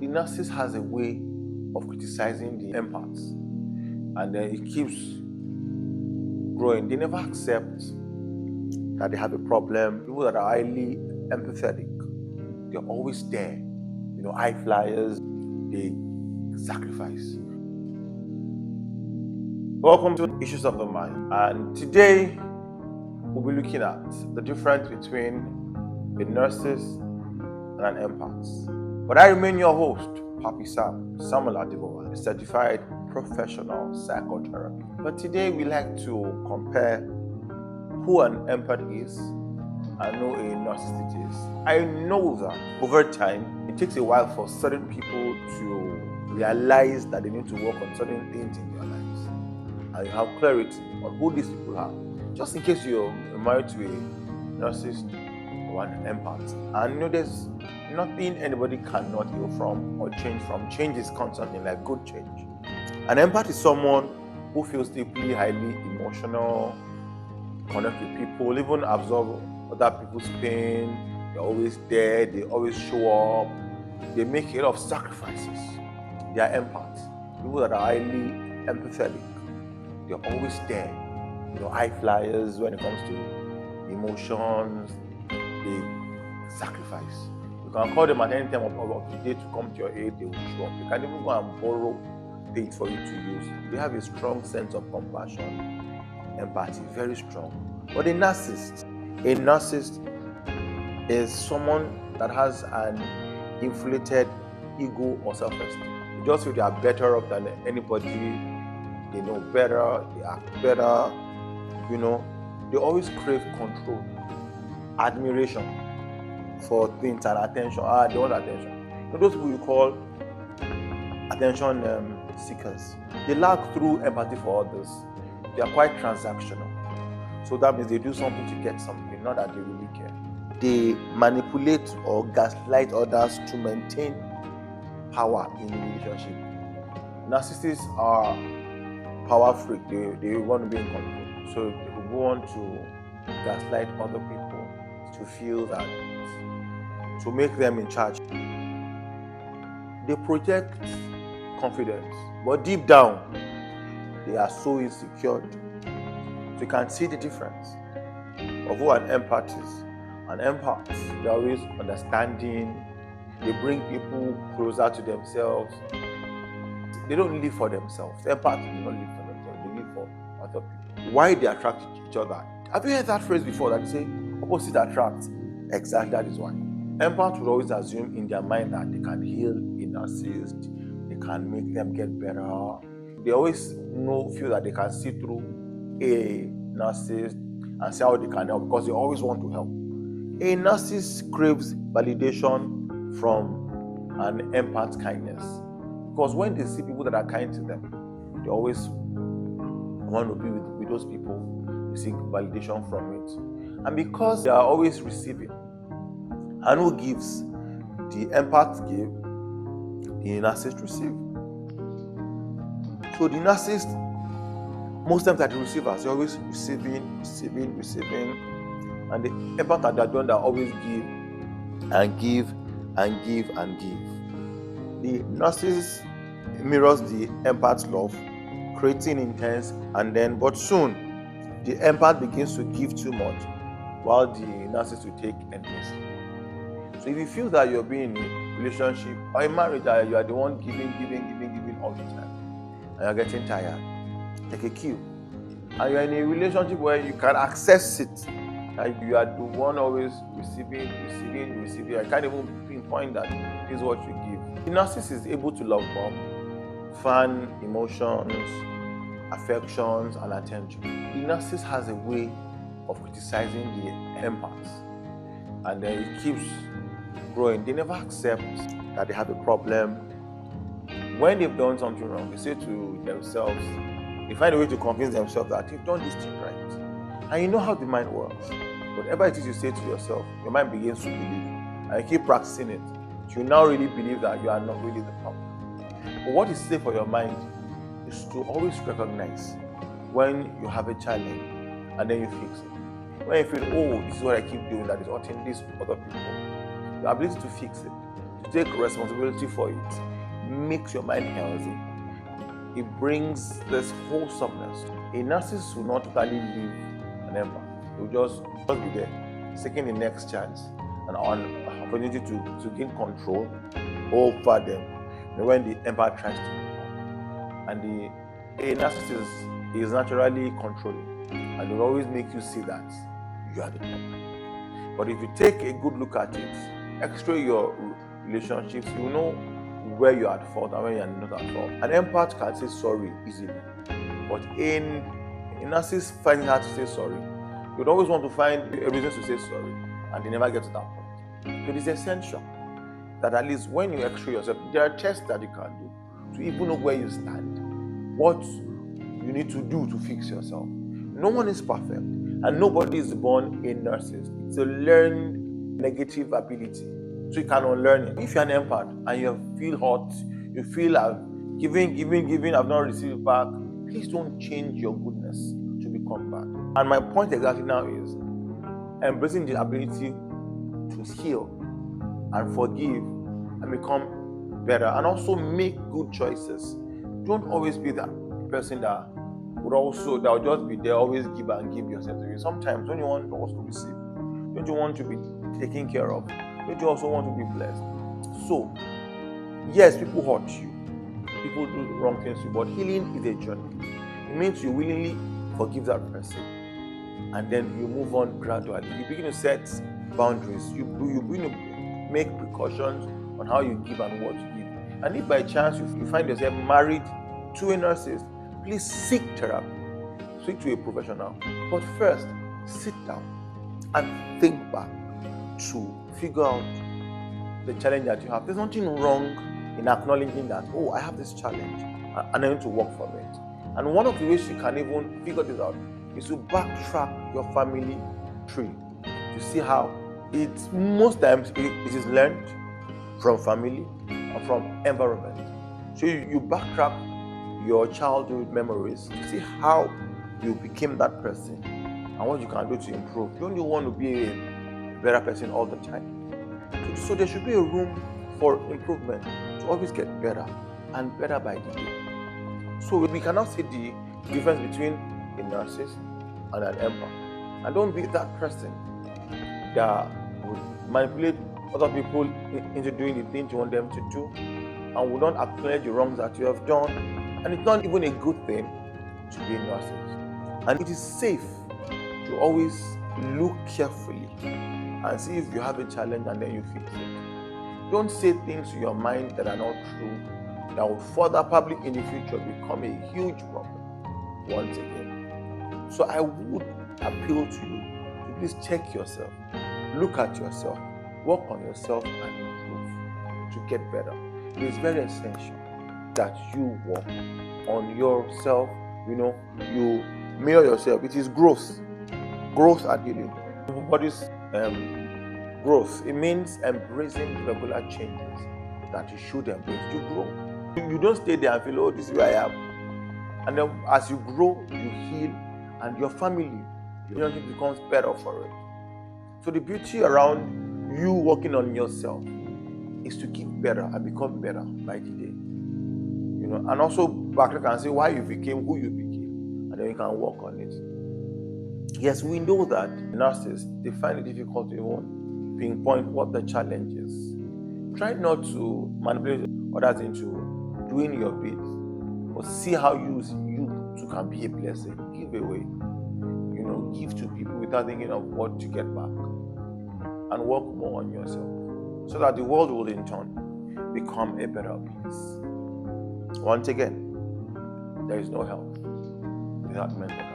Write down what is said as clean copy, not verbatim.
The narcissist has a way of criticizing the empaths, and then it keeps growing. They never accept that they have a problem. People that are highly empathetic, they're always there. High flyers, they sacrifice. Welcome to Issues of the Mind, and today we'll be looking at the difference between a narcissist and an empath. But I remain your host, Papi Samuel Adivoa, a certified professional psychotherapist. But today we like to compare who an empath is and who a narcissist is. I know that over time, it takes a while for certain people to realize that they need to work on certain things in their lives. And you have clarity on who these people are. Just in case you're married to a narcissist or an empath. And there's nothing anybody cannot heal from or change from. Change is constantly, like good change. An empath is someone who feels deeply, highly emotional, connect with people, even absorb other people's pain. They're always there, they always show up, they make a lot of sacrifices. They are empaths, people that are highly empathetic. They're always there, high flyers when it comes to emotions. They sacrifice. You can call them at any time of the day to come to your aid, they will show up. You can even go and borrow things for you to use. They have a strong sense of compassion, empathy, very strong. But a narcissist is someone that has an inflated ego or self-esteem. They just feel they are better off than anybody. They know better, they act better. They always crave control, admiration for things and attention. They want attention. Those people you call attention seekers. They lack through empathy for others. They are quite transactional. So that means they do something to get something, not that they really care. They manipulate or gaslight others to maintain power in a relationship. Narcissists are power freak. They want to be in control. So they will go on to gaslight other people to feel that, to make them in charge. They project confidence, but deep down, they are so insecure. So you can see the difference of who an empath is. An empath, they're always understanding. They bring people closer to themselves. They don't live for themselves. Empaths do not live for themselves. They live for other people. Why they attract each other? Have you heard that phrase before that they say opposite attract? Exactly, that is why. Empaths would always assume in their mind that they can heal a narcissist. They can make them get better. They always feel that they can see through a narcissist and see how they can help, because they always want to help. A narcissist craves validation from an empath's kindness, because when they see people that are kind to them, they always want to be with those people. They seek validation from it. And because they are always receiving, and who gives? The empath give, the narcissist receive. So the narcissist, most times that the receivers, they're always receiving, and the empath that they're doing, that always give and give and give and give. The narcissist mirrors the empath's love, creating intense, but soon the empath begins to give too much, while the narcissist will take endlessly. So if you feel that you're being in a relationship or a marriage that you are the one giving all the time, and you're getting tired, take a cue. And you're in a relationship where you can access it, and you are the one always receiving. I can't even pinpoint that this is what you give. The narcissist is able to love bomb, fan emotions, affections, and attention. The narcissist has a way of criticizing the empaths, and then it keeps growing. They never accept that they have a problem. When they've done something wrong, they say to themselves, they find a way to convince themselves that you've done this thing right. And you know how the mind works. Whatever it is you say to yourself, your mind begins to believe. And you keep practicing it. You now really believe that you are not really the problem. But what is safe for your mind is to always recognize when you have a challenge and then you fix it. When you feel, oh, this is what I keep doing that is hurting these other people, the ability to fix it, take responsibility for it makes your mind healthy. It brings this wholesomeness. A narcissist will not totally leave an empath. He will just be there, seeking the next chance and an opportunity to gain control over them when the empath tries to. And a narcissist is naturally controlling, and will always make you see that you are the problem. But if you take a good look at it, x-ray your relationships, you know where you're at fault and where you're not at fault. An empath can say sorry easily, but in a narcissist finding hard to say sorry, you'd always want to find a reason to say sorry, and they never get to that point. So it is essential that at least when you x-ray yourself, there are tests that you can do to even know where you stand, what you need to do to fix yourself. No one is perfect, and nobody is born a narcissist. It's a learned negative ability, so you can unlearn it. If you're an empath and you feel hot, you feel giving, I've not received back, please don't change your goodness to become bad. And my point exactly now is embracing the ability to heal and forgive and become better, and also make good choices. Don't always be that person that will just be there, always give and give yourself to you. Sometimes when you want to also receive, don't you want to be taken care of? Don't you also want to be blessed? So, yes, people hurt you, people do wrong things to you, but healing is a journey. It means you willingly forgive that person, and then you move on gradually. You begin to set boundaries. You begin to make precautions on how you give and what you give. And if by chance you find yourself married to a narcissist, please seek therapy. Speak to a professional. But first, sit down and think back to figure out the challenge that you have. There's nothing wrong in acknowledging that, oh, I have this challenge, and I need to work from it. And one of the ways you can even figure this out is to backtrack your family tree to see how most times it is learned from family or from environment. So you backtrack your childhood memories to see how you became that person and what you can do to improve. You only want to be a better person all the time. So there should be a room for improvement to always get better and better by the day. So we cannot see the difference between a narcissist and an empath. And don't be that person that would manipulate other people into doing the things you want them to do, and will not acknowledge the wrongs that you have done. And it's not even a good thing to be a narcissist. And it is safe to always look carefully and see if you have a challenge and then you fix it. Don't say things to your mind that are not true, that will further probably in the future become a huge problem once again. So I would appeal to you to please check yourself, look at yourself, work on yourself and improve to get better. It is very essential that you work on yourself, you mirror yourself. It is growth and healing. What is growth? It means embracing regular changes that you should embrace. You grow. You don't stay there and feel, oh, this is where I am. And then as you grow, you heal, and your family, your relationship becomes better for it. So the beauty around you working on yourself is to keep better and become better by the day. And also backtrack and say why you became who you became, and then you can work on it. Yes, we know that narcissists, they find it difficult to even pinpoint what the challenge is. Try not to manipulate others into doing your bit, but see how you too can be a blessing. Give away, give to people without thinking of what to get back, and work more on yourself, so that the world will in turn become a better place. Once again, there is no health without mental health.